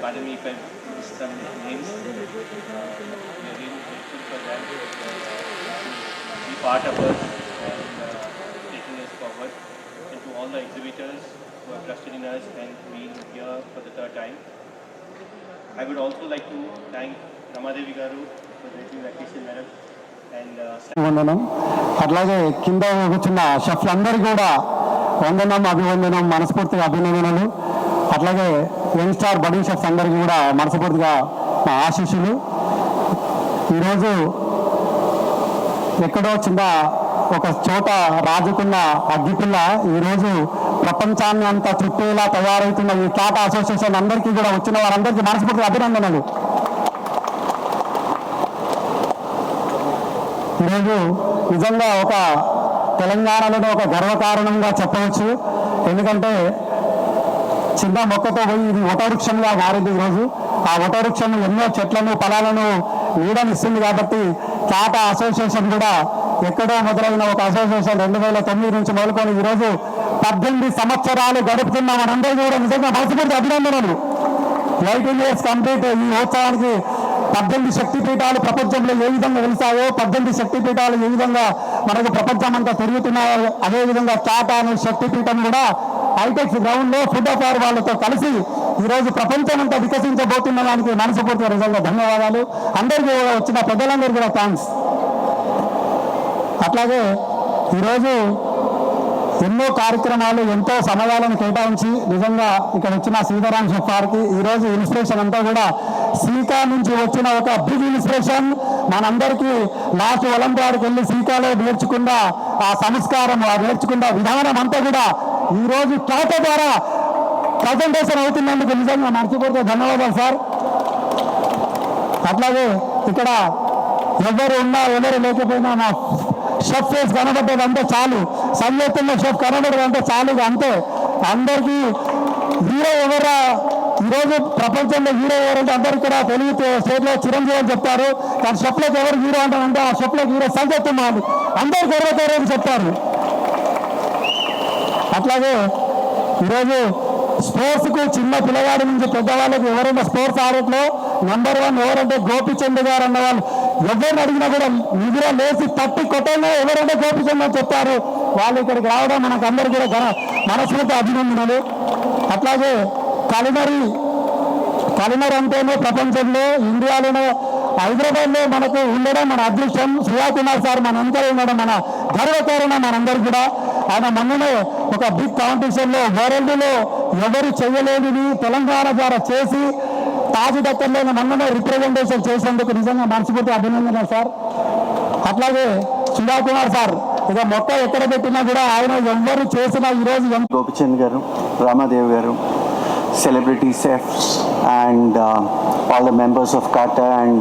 pardon me if I missed some names. We are really grateful for that, to be part of us and taking us forward. And to all the exhibitors who have trusted in us and been here for the third time. I would also like to thank Ramadevi Garu for the invitation, madam. వందనం. అట్లాగే కింద కూర్చున్న షెఫ్లందరికీ కూడా వందనం, అభివందనం, మనస్ఫూర్తిగా అభినందనలు. అట్లాగే యంగ్ స్టార్ బడింగ్ షెఫ్స్ అందరికీ కూడా మనస్ఫూర్తిగా మా ఆశీస్సులు. ఈరోజు ఎక్కడో చిన్న ఒక చోట రాజుకున్న అగ్గిపిల్ల ఈరోజు ప్రపంచాన్ని అంతా చుట్టేలా తయారవుతున్న ఈ టాటా అసోసియేషన్ అందరికీ కూడా వచ్చిన వారందరికీ మనస్ఫూర్తిగా అభినందనలు. ఈరోజు నిజంగా ఒక తెలంగాణలోనే ఒక గర్వకారణంగా చెప్పవచ్చు. ఎందుకంటే చిన్న మొక్కతో పోయి ఇది వటవృక్షంగా మారింది. ఈరోజు ఆ వటవృక్షం ఎన్నో చెట్లను ఫలాలను నీడనిస్తుంది. కాబట్టి టాటా అసోసియేషన్ కూడా ఎక్కడో మొదలైన ఒక అసోసియేషన్ 2009 నుంచి మొదలుకొని ఈరోజు 18 సంవత్సరాలు గడుపుతున్న మనందరూ కూడా నిజంగా మనస్ఫూర్తి అభినందనలు. 18 years కంప్లీట్. ఈ ఉత్సవానికి 18 శక్తిపీఠాలు ప్రపంచంలో ఏ విధంగా వెలిసాయో, 18 శక్తిపీఠాలు ఏ విధంగా మనకు ప్రపంచం అంతా తిరుగుతున్నాయో, అదేవిధంగా టాటా అనే శక్తిపీఠం కూడా హైటెక్స్ గ్రౌండ్లో ఫుడ్ అఫైర్ వాళ్ళతో కలిసి ఈరోజు ప్రపంచం అంతా వికసించబోతున్న దానికి మనస్ఫూర్తిగా నిజంగా ధన్యవాదాలు. అందరికీ కూడా వచ్చిన పెద్దలందరికీ కూడా థ్యాంక్స్. అట్లాగే ఈరోజు ఎన్నో కార్యక్రమాలు, ఎంతో సమయాలను కేటాయించి నిజంగా ఇక్కడ వచ్చిన సీతారాం షెఫ్ గారికి ఈరోజు ఇన్స్పిరేషన్ అంతా కూడా సీకా నుంచి వచ్చిన ఒక బిగ్ ఇన్స్పిరేషన్. మనందరికీ లాస్ట్ ఒలింపియాడ్కి వెళ్ళి సీకాలో నేర్చుకున్న ఆ సంస్కారం, ఆ నేర్చుకున్న విధానం అంతా కూడా ఈరోజు టాటా ద్వారా ప్రజెంటేషన్ అవుతున్నందుకు నిజంగా మర్చిపోతే ధన్యవాదాలు సార్. అట్లాగే ఇక్కడ ఎవరు ఉన్నా ఎవరు లేకపోయినా మా షెఫ్ ఫేస్ కనబడ్డదంటే చాలు, సంగీతంలో షెఫ్ కనబడదంటే చాలు. అంతే. అందరికీ హీరో ఎవరా ఈరోజు ప్రపంచంలో హీరో ఎవరంటే అందరికీ కూడా తెలుగు స్టేట్లో చిరంజీవి అని చెప్తారు. కానీ షెఫ్లోకి ఎవరు హీరో అంటారంటే ఆ షెఫ్లోకి హీరో సంగీతం వాళ్ళు అందరికీ ఎవరైతే చెప్తారు. అట్లాగే ఈరోజు స్పోర్ట్స్కు చిన్న పిల్లగాడి నుంచి పెద్దవాళ్ళకి ఎవరైనా స్పోర్ట్స్ ఆడట్లో నెంబర్ 1 ఎవరంటే గోపిచంద్ గారు అన్నవాళ్ళు. ఎవరిని అడిగినా కూడా నిద్ర లేచి తట్టి కొట్టంగా ఎవరంటే గోపిచంద్ అని చెప్తారు. వాళ్ళు ఇక్కడికి రావడం మనకు అందరికీ కూడా మనస్ఫూర్తి అభినందనలు. అట్లాగే కలినరీ అంటేనే ప్రపంచంలో, ఇండియాలోనే, హైదరాబాద్లో మనకు ఉండడం మన అదృష్టం. శ్రీకుమార్ సార్ మన అందరూ ఉండడం మన గర్వకారణం మనందరికీ కూడా. ఆయన మొన్ననే ఒక బిగ్ కాంపిటీషన్లో వరల్డ్లో ఎవరు చేయలేనిది తెలంగాణ ద్వారా చేసి తాజ్ దక్కర్లో మొన్ననే రిప్రజెంటేషన్ చేసేందుకు నిజంగా మనస్ఫూర్తి అభినందన సార్. అట్లాగే శ్రీకుమార్ సార్ ఇక మొక్క ఎక్కడ పెట్టినా కూడా ఆయన ఎవరు చేసినా ఈరోజు గోపిచంద్ గారు, రామాదేవ్ గారు, celebrity chefs and all the members of Kata and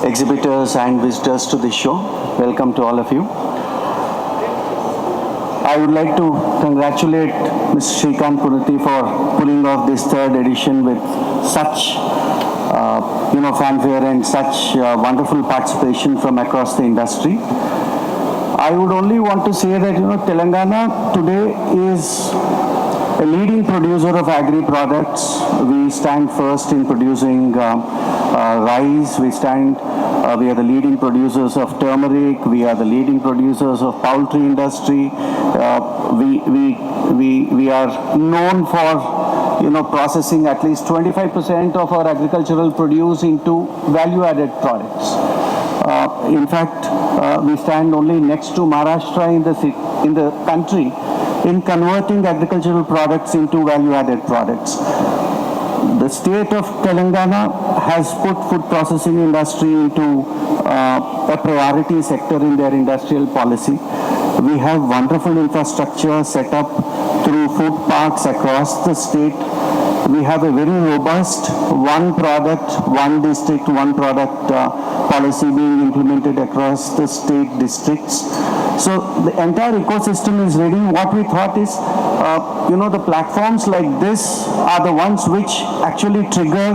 exhibitors and visitors to the show. Welcome to all of you. I would like to congratulate Mr. Shrikant Punati for pulling off this third edition with such fanfare and such wonderful participation from across the industry. I would only want to say that Telangana today is a leading producer of agri products. We stand first in producing rice. We are the leading producers of turmeric. We are the leading producers of poultry industry. We are known for processing at least 25% of our agricultural produce into value-added products. In fact, we stand only next to Maharashtra in the country in converting agricultural products into value-added products. The state of Telangana has put food processing industry into a priority sector in their industrial policy. We have wonderful infrastructure set up through food parks across the state. We have a very robust one product, one district, one product policy being implemented across the state districts. So the entire ecosystem is ready. What we thought is, the platforms like this are the ones which actually trigger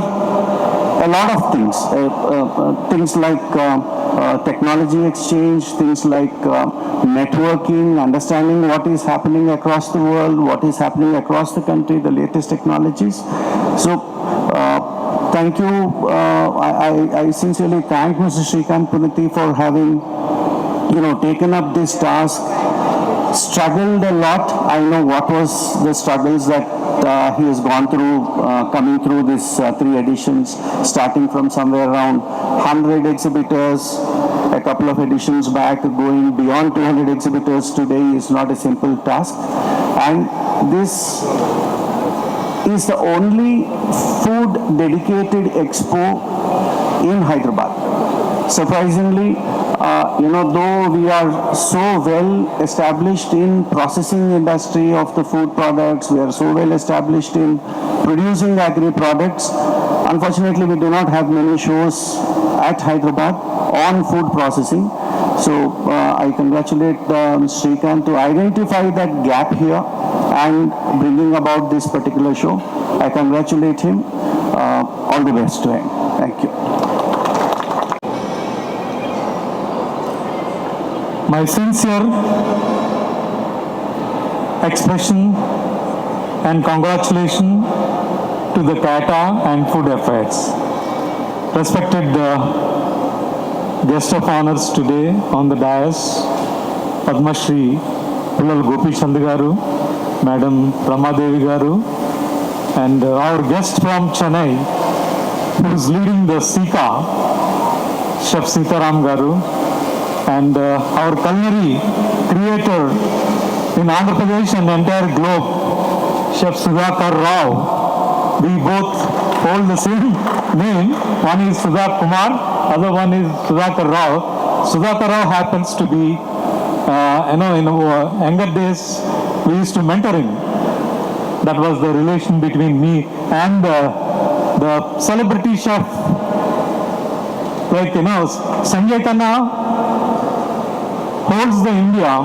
a lot of things. Things like technology exchange, things like networking, understanding what is happening across the world, what is happening across the country, the latest technologies. So, thank you. I sincerely thank Mr. Shrikant Puniti for having, taken up this task. Struggled a lot. I know what was the struggles that he has gone through, coming through these 3 editions, starting from somewhere around 100 exhibitors, a couple of editions back, going beyond 200 exhibitors today is not a simple task. And this is the only food dedicated expo in Hyderabad. Surprisingly, though we are so well established in processing industry of the food products, we are so well established in producing agri products, unfortunately we do not have many shows at Hyderabad on food processing. So I congratulate Shrikant to identify that gap here and bringing about this particular show. I congratulate him. All the best to him. Thank you. My sincere expression and congratulations to the Tata and Food Affairs. Respected guest of honors today on the dais, Padma Shri Pullal Gopi Chandu Garu, Madam Ramadevi Garu, and our guest from Chennai, who is leading the Sika, Chef Sitaram Garu, and our culinary creator in Andhra Pradesh and entire globe, Chef Sudhakar Rao. We both hold the same name. One is Sudhakar Kumar, other one is Sudhakar Rao. Sudhakar Rao happens to be, in our younger days, we used to mentor him. That was the relation between me and the celebrity chef. Like, Sanjay Khanna holds the India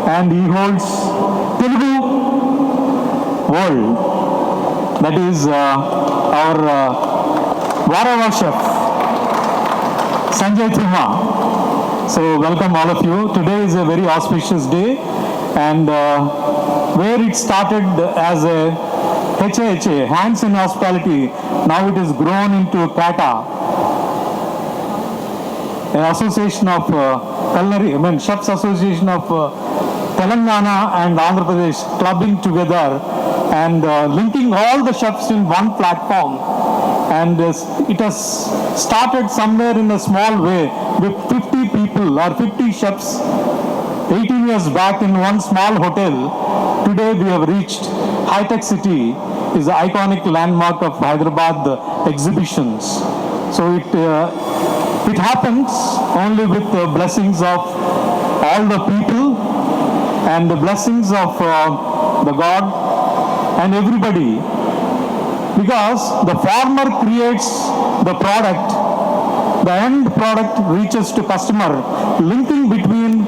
and he holds Telugu world. That is our Varava chef, Sanjay Thuma. So welcome all of you. Today is a very auspicious day, and where it started as a HIHA, Hands in Hospitality, now it has grown into Kata, an association of Chefs Association of Telangana and Andhra Pradesh clubbing together and linking all the chefs in one platform. And it has started somewhere in a small way with 50 people or 50 chefs 18 years back in one small hotel. Today we have reached HITEX City, is the iconic landmark of Hyderabad exhibitions. So it happens only with the blessings of all the people and the blessings of the God and everybody. Because the farmer creates the product, the end product reaches to customer. Linking between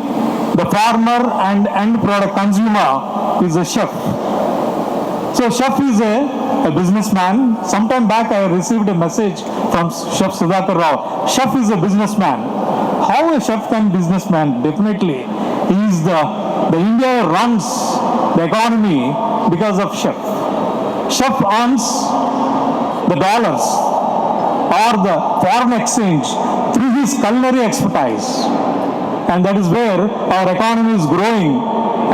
the farmer and end product consumer is a chef. So chef is a businessman. Sometime back I received a message from Chef Sudhakar Rao. Chef is a businessman. How a chef can be businessman? Definitely. He is the India runs the economy because of chef. Chef earns the dollars or the foreign exchange through his culinary expertise. And that is where our economy is growing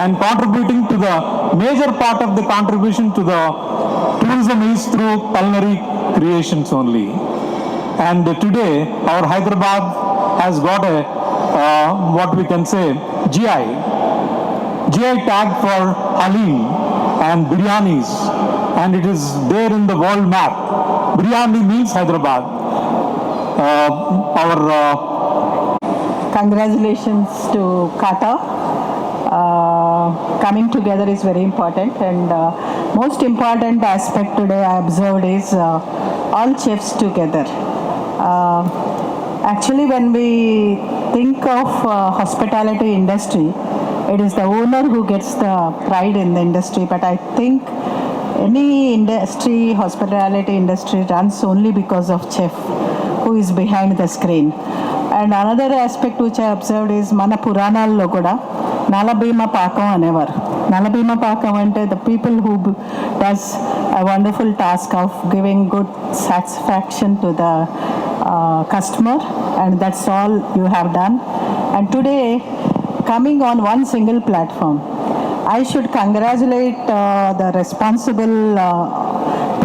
and contributing to the major part of the contribution to the tourism is through culinary creations only. And today our Hyderabad has got a what we can say GI tag for halim and biryanis, and it is there in the world map. Biryani means Hyderabad. Congratulations to Kata. Coming together is very important, and most important aspect today I observed is all chefs together. Actually, when we think of hospitality industry, it is the owner who gets the pride in the industry, but I think any industry, hospitality industry runs only because of chef who is behind the screen. And another aspect which I observed is మన పురాణాల్లో కూడా నలభీమ పాకం అనేవారు. నలభీమ పాకం అంటే the people who does a wonderful task of giving good satisfaction to the customer, and that's all you have done. And today, coming on one single platform, I should congratulate the responsible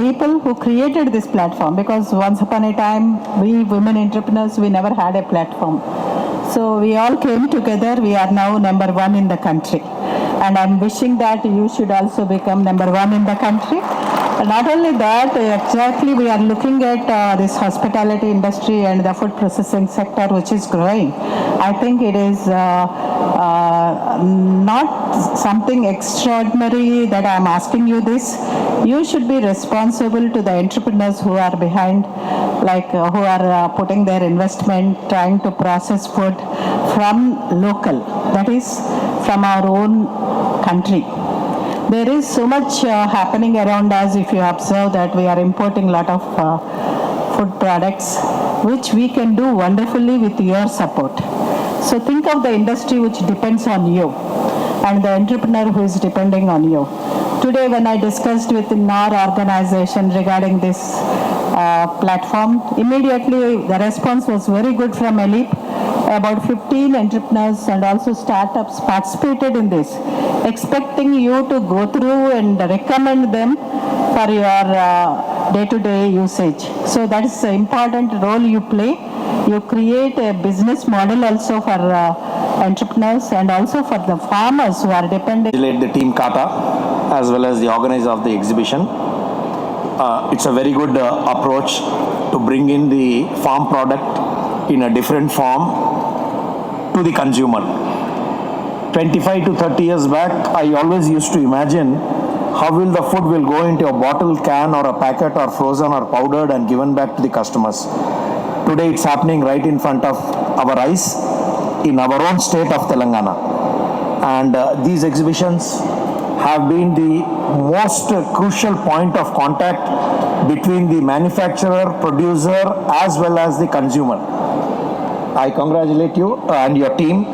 people who created this platform, because once upon a time, we women entrepreneurs, we never had a platform. So we all came together. We are now number one in the country. And I'm wishing that you should also become number one in the country. And not only that, exactly we are looking at this hospitality industry and the food processing sector, which is growing. I think it is not something extraordinary that I'm asking you this. You should be responsible to the entrepreneurs who are behind, like who are putting their investment, trying to process food from local, that is from our own country. There is so much happening around us. If you observe that we are importing a lot of food products, which we can do wonderfully with your support. So think of the industry which depends on you and the entrepreneur who is depending on you. Today when I discussed within our organization regarding this platform, immediately the response was very good from Elite. About 15 entrepreneurs and also startups participated in this, expecting you to go through and recommend them for your day-to-day usage. So that is an important role you play. You create a business model also for entrepreneurs and also for the farmers who are dependent. Congratulate the team Kata as well as the organizer of the exhibition. It's a very good approach to bring in the farm product in a different form to the consumer. 25 to 30 years back, I always used to imagine how will the food will go into a bottle, can or a packet or frozen or powdered and given back to the customers. Today it's happening right in front of our eyes in our own state of Telangana. And these exhibitions have been the most crucial point of contact between the manufacturer, producer as well as the consumer. I congratulate you and your team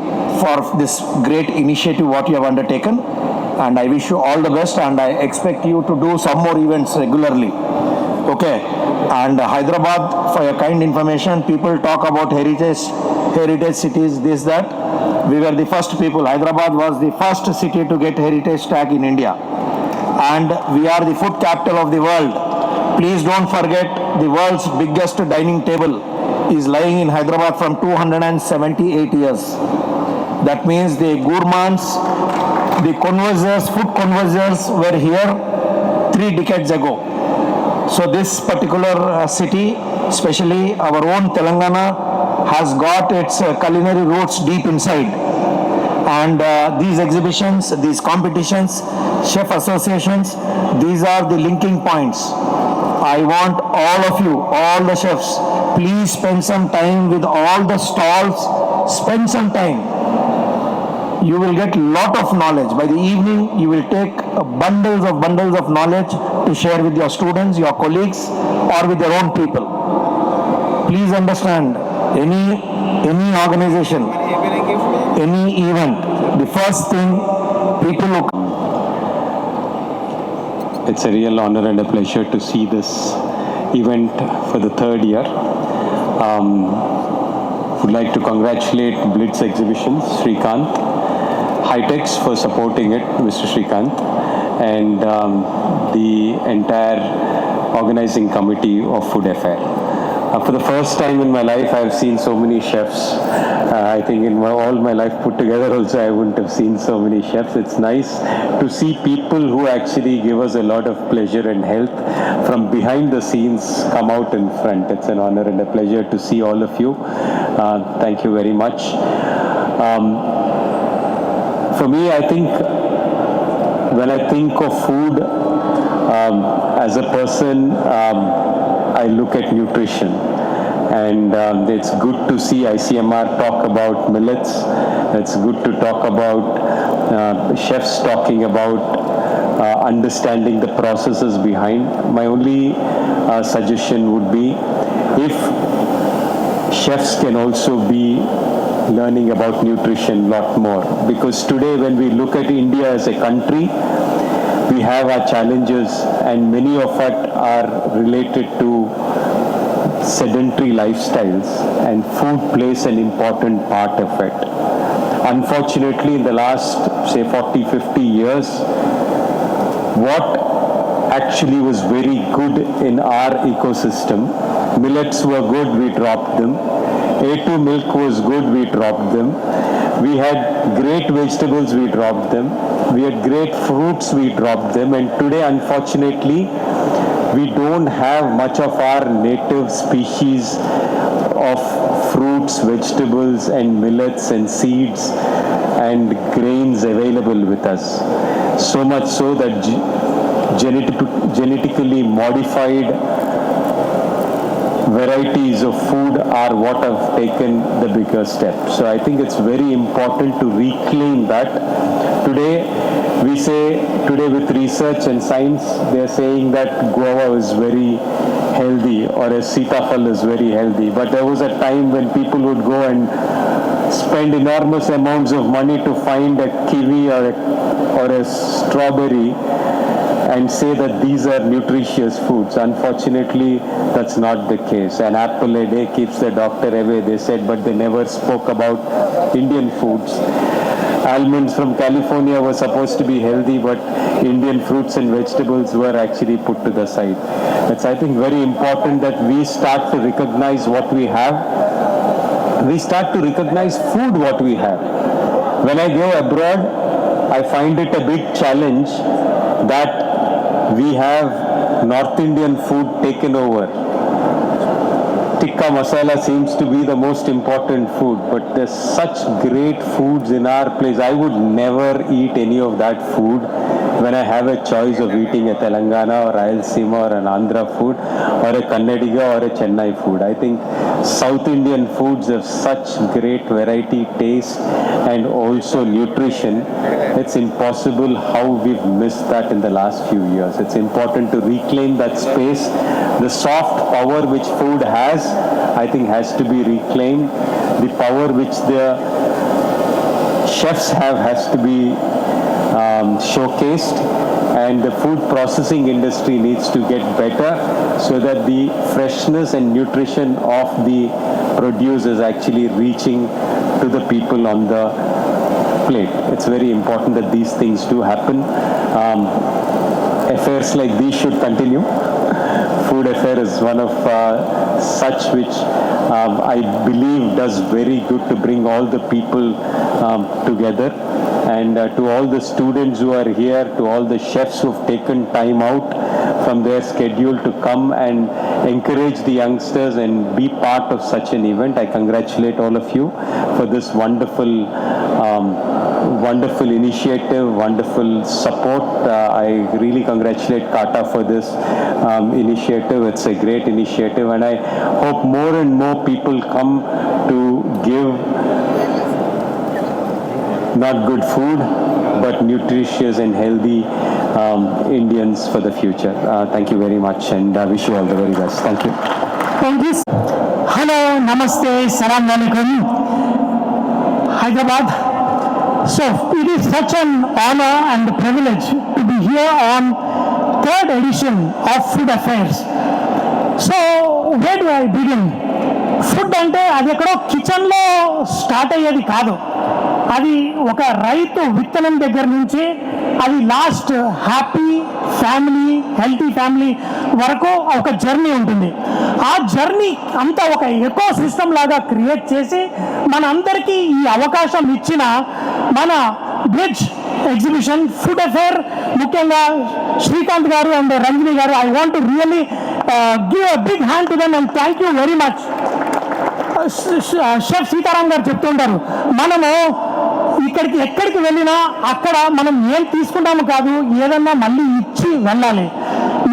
for this great initiative what you have undertaken, and I wish you all the best, and I expect you to do some more events regularly. Okay, and Hyderabad, for your kind information, people talk about heritage cities, this, that. We were the first people. Hyderabad was the first city to get heritage tag in India, and we are the food capital of the world. Please don't forget, the world's biggest dining table is lying in Hyderabad from 278 years. That means the gourmands, the convergers, food convergers were here 3 decades ago. So this particular city, especially our own Telangana, has got its culinary roots deep inside. And these exhibitions, these competitions, chef associations, these are the linking points. I want all of you, all the chefs, please spend some time with all the stalls, spend some time. You will get lot of knowledge. By the evening, you will take bundles of knowledge to share with your students, your colleagues, or with your own people. Please understand, any organization, any event, the first thing people look. It's a real honor and a pleasure to see this event for the 3rd year. Would like to congratulate Blitz Exhibitions, Srikanth, HITEX for supporting it, Mr. Srikanth, and the entire organizing committee of Food Affair. For the first time in my life, I have seen so many chefs. I think in all my life put together also, I wouldn't have seen so many chefs. It's nice to see people who actually give us a lot of pleasure and health from behind the scenes come out in front. It's an honor and a pleasure to see all of you. Thank you very much. For me, I think when I think of food, as a person, I look at nutrition, and it's good to see ICMR talk about millets. It's good to talk about chefs talking about understanding the processes behind. My only suggestion would be, if chefs can also be learning about nutrition a lot more. Because today when we look at India as a country, we have our challenges and many of it are related to sedentary lifestyles, and food plays an important part of it. Unfortunately, in the last, say, 40-50 years, what actually was very good in our ecosystem, millets were good, we dropped them. A2 milk was good, we dropped them. We had great vegetables, we dropped them. We had great fruits, we dropped them. And today, unfortunately, we don't have much of our native species of fruits, vegetables, and millets and seeds and grains available with us. So much so that genetically modified varieties of food are what have taken the bigger step. So I think it's very important to reclaim that. Today with research and science, they're saying that guava is very healthy or a sitafal is very healthy. But there was a time when people would go and spend enormous amounts of money to find a kiwi or a strawberry and say that these are nutritious foods. Unfortunately, that's not the case. An apple a day keeps the doctor away, they said, but they never spoke about Indian foods. Almonds from California were supposed to be healthy, but Indian fruits and vegetables were actually put to the side. It's, I think, very important that we start to recognize what we have. We start to recognize food what we have. When I go abroad, I find it a big challenge that we have North Indian food taken over. Tikka masala seems to be the most important food, but there's such great foods in our place. I would never eat any of that food when I have a choice of eating a Telangana or Rayalaseema or an Andhra food or a Kannadiga or a Chennai food. I think South Indian foods have such great variety, taste, and also nutrition. It's impossible how we've missed that in the last few years. It's important to reclaim that space. The soft power which food has, I think, has to be reclaimed. The power which the chefs have has to be showcased, and the food processing industry needs to get better so that the freshness and nutrition of the produce is actually reaching to the people on the plate. It's very important that these things do happen. Affairs like these should continue. Food affair is one of such which I believe does very good to bring all the people together. And to all the students who are here, to all the chefs who have taken time out from their schedule to come and encourage the youngsters and be part of such an event, I congratulate all of you for this wonderful initiative, wonderful support. I really congratulate Kata for this initiative. It's a great initiative, and I hope more and more people come to give not good food, but nutritious and healthy Indians for the future. Thank you very much, and wish you all the very best. Thank you. Thank you. Hello, Namaste, Salam Alaikum, Hyderabad. So it is such an honor and privilege to be here on 3rd edition of Food Affairs. So where do I begin? Food అంటే అది ఎక్కడో కిచెన్లో start అయ్యేది కాదు. అది ఒక రైతు విత్తనం దగ్గర నుంచి అది last happy family, healthy family వరకు ఒక జర్నీ ఉంటుంది. ఆ జర్నీ అంతా ఒక ఎకో సిస్టమ్ లాగా క్రియేట్ చేసి మన అందరికీ ఈ అవకాశం ఇచ్చిన మన బ్రిడ్జ్ ఎగ్జిబిషన్ ఫుడ్ అఫేర్, ముఖ్యంగా శ్రీకాంత్ గారు and Ranjani garu, I want to really give a big hand to them and thank you very much. Chef Sitaram garu చెప్తుంటారు, మనము ఇక్కడికి ఎక్కడికి వెళ్ళినా అక్కడ మనం ఏం తీసుకుంటాము కాదు, ఏదన్నా మళ్ళీ ఇచ్చి వెళ్ళాలి.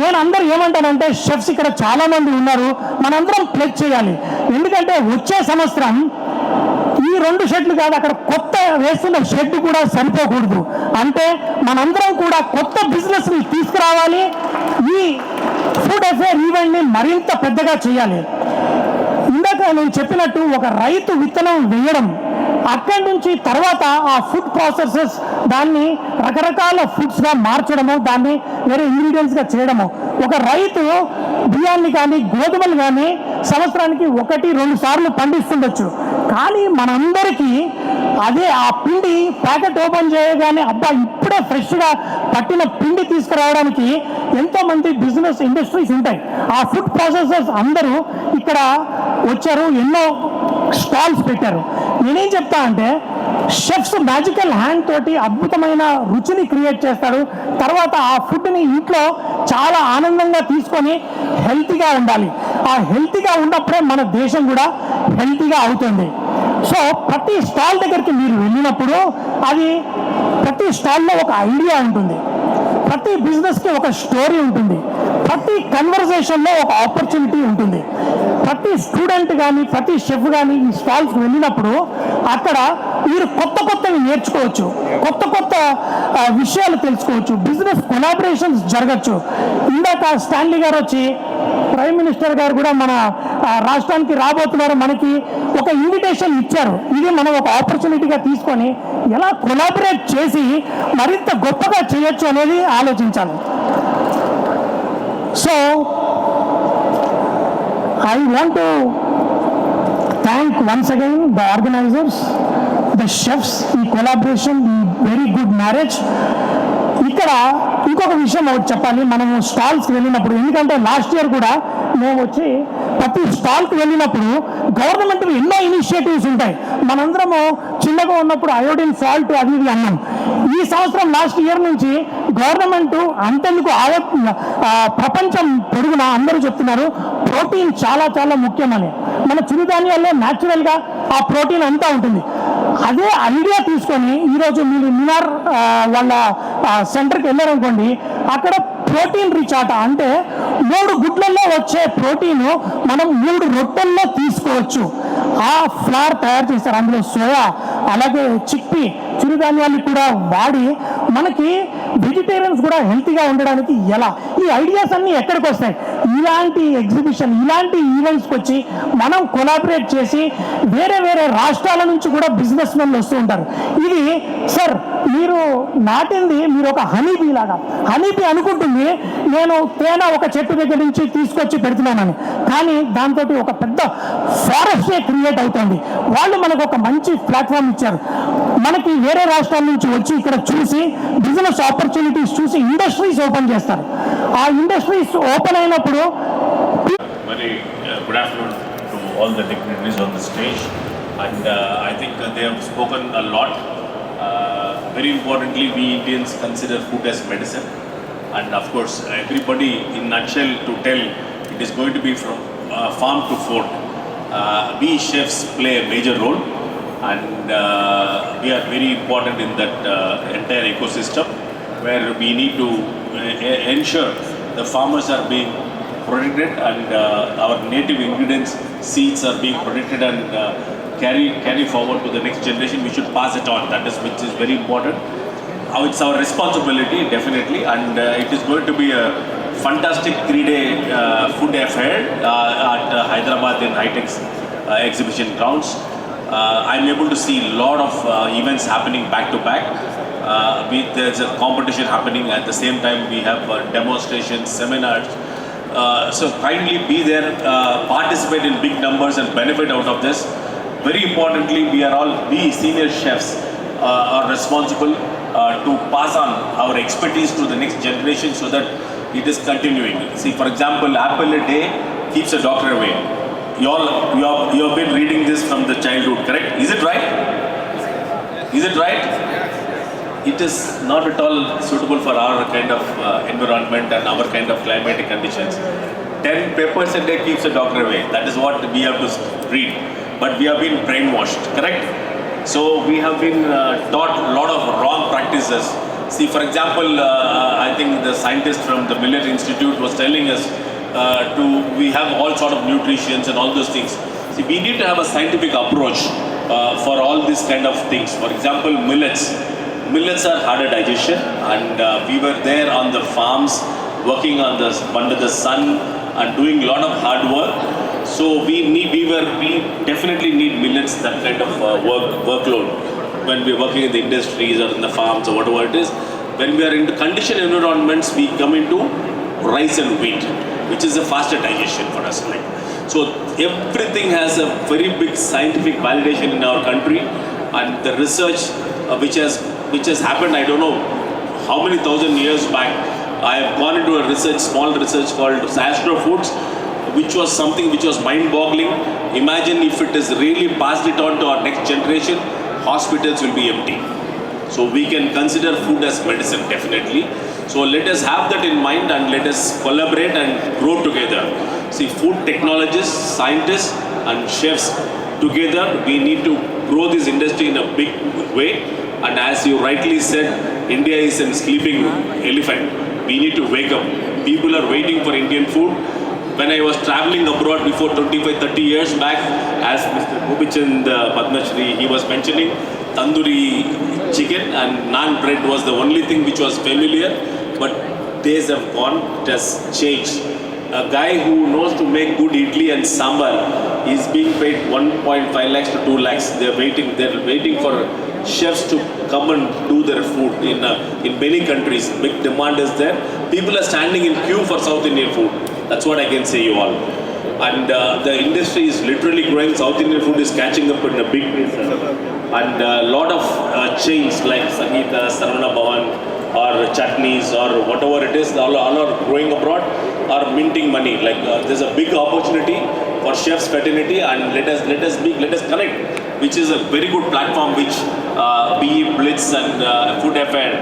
నేను అందరూ ఏమంటానంటే, షెఫ్స్ ఇక్కడ చాలామంది ఉన్నారు, మనందరం ప్లెజ్ చేయాలి. ఎందుకంటే వచ్చే సంవత్సరం ఈ 2 షెడ్లు కాదు, అక్కడ కొత్త వేస్తున్న షెడ్ కూడా సరిపోకూడదు. అంటే మనందరం కూడా కొత్త బిజినెస్ని తీసుకురావాలి, ఈ ఫుడ్ అఫేర్ ఈవెంట్ని మరింత పెద్దగా చేయాలి. ఇందాక నేను చెప్పినట్టు ఒక రైతు విత్తనం వేయడం, అక్కడి నుంచి తర్వాత ఆ ఫుడ్ ప్రాసెసెస్ దాన్ని రకరకాల ఫుడ్స్గా మార్చడము, దాన్ని వేరే ఇంగ్రీడియంట్స్గా చేయడము. ఒక రైతు బియ్యాన్ని కానీ గోధుమలు కానీ సంవత్సరానికి 1-2 సార్లు పండిస్తుండొచ్చు. కానీ మనందరికీ అదే ఆ పిండి ప్యాకెట్ ఓపెన్ చేయగానే అబ్బా ఇప్పుడే ఫ్రెష్గా పట్టిన పిండి తీసుకురావడానికి ఎంతోమంది బిజినెస్ ఇండస్ట్రీస్ ఉంటాయి. ఆ ఫుడ్ ప్రాసెసర్స్ అందరూ ఇక్కడ వచ్చారు, ఎన్నో స్టాల్స్ పెట్టారు. నేనేం చెప్తా అంటే షెఫ్స్ మ్యాజికల్ హ్యాండ్ తోటి అద్భుతమైన రుచిని క్రియేట్ చేస్తాడు. తర్వాత ఆ ఫుడ్ని ఇంట్లో చాలా ఆనందంగా తీసుకొని హెల్తీగా ఉండాలి. ఆ హెల్తీగా ఉన్నప్పుడే మన దేశం కూడా హెల్తీగా అవుతుంది. సో ప్రతి స్టాల్ దగ్గరికి మీరు వెళ్ళినప్పుడు అది ప్రతి స్టాల్లో ఒక ఐడియా ఉంటుంది, ప్రతి బిజినెస్కి ఒక స్టోరీ ఉంటుంది, ప్రతి కన్వర్జేషన్లో ఒక ఆపర్చునిటీ ఉంటుంది. ప్రతి స్టూడెంట్ కానీ ప్రతి షెఫ్ కానీ ఈ స్టాల్స్కి వెళ్ళినప్పుడు అక్కడ మీరు కొత్తవి నేర్చుకోవచ్చు, కొత్త విషయాలు తెలుసుకోవచ్చు, బిజినెస్ కొలాబరేషన్స్ జరగచ్చు. ఇందాక స్టాన్లీ గారు వచ్చి ప్రైమ్ మినిస్టర్ గారు కూడా మన రాష్ట్రానికి రాబోతున్నారు, మనకి ఒక ఇన్విటేషన్ ఇచ్చారు. ఇది మనం ఒక ఆపర్చునిటీగా తీసుకొని ఎలా కొలాబరేట్ చేసి మరింత గొప్పగా చేయొచ్చు అనేది ఆలోచించాలి. So I want to thank once again the organizers, the chefs, the collaboration, the very good marriage. ఇక్కడ ఇంకొక విషయం ఒకటి చెప్పాలి. మనము స్టాల్స్కి వెళ్ళినప్పుడు, ఎందుకంటే లాస్ట్ ఇయర్ కూడా మేము వచ్చి ప్రతి స్టాల్కి వెళ్ళినప్పుడు గవర్నమెంట్ ఎన్నో ఇనిషియేటివ్స్ ఉంటాయి. మనందరము చిన్నగా ఉన్నప్పుడు అయోడిన్ సాల్ట్ అది ఇది అన్నాం. ఈ సంవత్సరం లాస్ట్ ఇయర్ నుంచి గవర్నమెంట్ అంతెందుకు ప్రపంచం పొడుగునా అందరూ చెప్తున్నారు ప్రోటీన్ చాలా చాలా ముఖ్యమని. మన చిరుధాన్యాల్లో న్యాచురల్గా ఆ ప్రోటీన్ అంతా ఉంటుంది. అదే ఐడియా తీసుకొని ఈరోజు మీరు మినార్ వాళ్ళ సెంటర్కి వెళ్ళారనుకోండి, అక్కడ ప్రోటీన్ రిచ్ ఆట అంటే 3 గుడ్లలో వచ్చే ప్రోటీన్ మనం 3 రొట్టెల్లో తీసుకోవచ్చు. ఆ ఫ్లార్ తయారు చేస్తారు, అందులో సోయా అలాగే చిక్పీ చిరుధాన్యాలు కూడా వాడి మనకి వెజిటేరియన్స్ కూడా హెల్తీగా ఉండడానికి ఎలా, ఈ ఐడియాస్ అన్నీ ఎక్కడికి వస్తాయి? ఇలాంటి ఎగ్జిబిషన్, ఇలాంటి ఈవెంట్స్కి వచ్చి మనం కొలాబరేట్ చేసి వేరే వేరే రాష్ట్రాల నుంచి కూడా బిజినెస్ మెన్లు వస్తూ ఉంటారు. ఇది సార్ మీరు నాటింది మీరు ఒక హనీబీ లాగా, హనీబీ అనుకుంటుంది నేను తేనె ఒక చెట్టు దగ్గర నుంచి తీసుకొచ్చి పెడుతున్నానని, కానీ దాంతో ఒక పెద్ద ఫారెస్టే క్రియేట్ అవుతుంది. వాళ్ళు మనకు ఒక మంచి ప్లాట్ఫామ్ ఇచ్చారు. మనకి వేరే రాష్ట్రాల నుంచి వచ్చి ఇక్కడ చూసి బిజినెస్ ఆపర్చునిటీస్ చూసి ఇండస్ట్రీస్ ఓపెన్ చేస్తారు. ఆ ఇండస్ట్రీస్ ఓపెన్ అయినప్పుడు very good afternoon to all the dignitaries on the stage, and I think they have spoken a lot. Very importantly, we Indians consider food as medicine, and of course everybody in nutshell to tell it is going to be from farm to fork. We chefs play a major role, and we are very important in that entire ecosystem where we need to ensure the farmers are being protected and our native ingredients, seeds are being protected and carry forward to the next generation. We should pass it on. That is which is very important. It's our responsibility definitely, and it is going to be a fantastic 3-day food affair at Hyderabad in HITEX exhibition grounds. I'm able to see a lot of events happening back to back. There's a competition happening at the same time. We have demonstrations, seminars. So kindly be there, participate in big numbers and benefit out of this. Very importantly, we senior chefs are responsible to pass on our expertise to the next generation so that it is continuing. See, for example, apple a day keeps a doctor away. You have been reading this from the childhood, correct? Is it right? Is it right? It is not at all suitable for our kind of environment and our kind of climatic conditions. 10 papers a day keeps a doctor away. That is what we have to read. But we have been brainwashed, correct? So we have been taught a lot of wrong practices. See, for example, I think the scientist from the Millet Institute was telling us we have all sort of nutrients and all those things. See, we need to have a scientific approach for all these kind of things. For example, millets. Millets are harder digestion, and we were there on the farms working under the sun and doing a lot of hard work. So we we definitely need millets, that kind of workload when we are working in the industries or in the farms or whatever it is. When we are in the conditioned environments, we come into rice and wheat, which is a faster digestion for us. So everything has a very big scientific validation in our country, and the research which has happened, I don't know how many thousand years back. I have gone into a small research called Astro Foods, which was something which was mind-boggling. Imagine if it is really passed it on to our next generation, hospitals will be empty. So we can consider food as medicine, definitely. So let us have that in mind and let us collaborate and grow together. See, food technologists, scientists and chefs together, we need to grow this industry in a big way. And as you rightly said, India is a sleeping elephant. We need to wake up. People are waiting for Indian food. When I was traveling abroad before 25-30 years back, as Mr. Gopichand Padmashri, he was mentioning tandoori chicken and naan bread was the only thing which was familiar, but days have gone, it has changed. A guy who knows to make good idli and sambar is being paid 1.5 lakhs to 2 lakhs. They're waiting for chefs to come and do their food in many countries. Big demand is there. People are standing in queue for South Indian food. That's what I can say you all. And the industry is literally growing. South Indian food is catching up in a big way, sir. And a lot of chains like Sangeeta, Saravana Bhavan, or chutneys or whatever it is, all are growing abroad, are minting money. There's a big opportunity for chefs fraternity, and let us connect, which is a very good platform which BE Blitz and Food Affair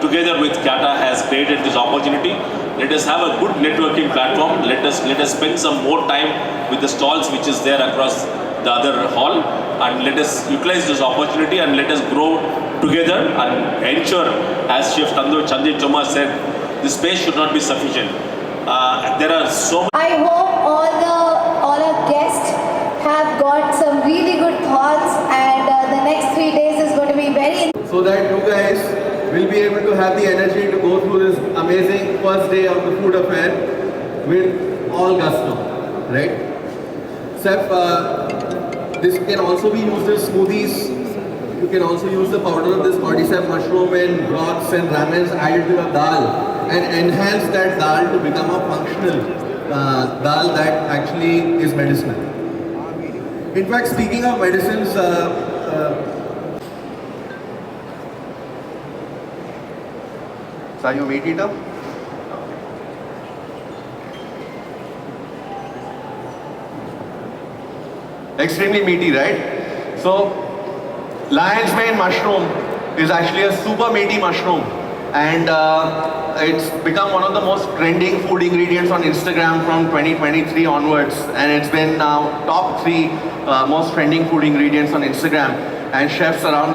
together with Kata has created this opportunity. Let us have a good networking platform. Let us spend some more time with the stalls which is there across the other hall, and let us utilize this opportunity and let us grow together and ensure, as Chef Chandit Choma said, the space should not be sufficient. There are so many. I hope all our guests have got some really good thoughts, and the next 3 days is going to be very so that you guys will be able to have the energy to go through this amazing first day of the food affair with all gusto, right? Chef, this can also be used as smoothies. You can also use the powder of this cordyceps mushroom in broths and ramens added to a dal and enhance that dal to become a functional dal that actually is medicinal. In fact, speaking of medicines, are you a meat eater? Extremely meaty, right? So, lion's mane mushroom is actually a super meaty mushroom, and it's become one of the most trending food ingredients on Instagram from 2023 onwards, and it's been now top 3 most trending food ingredients on Instagram, and chefs around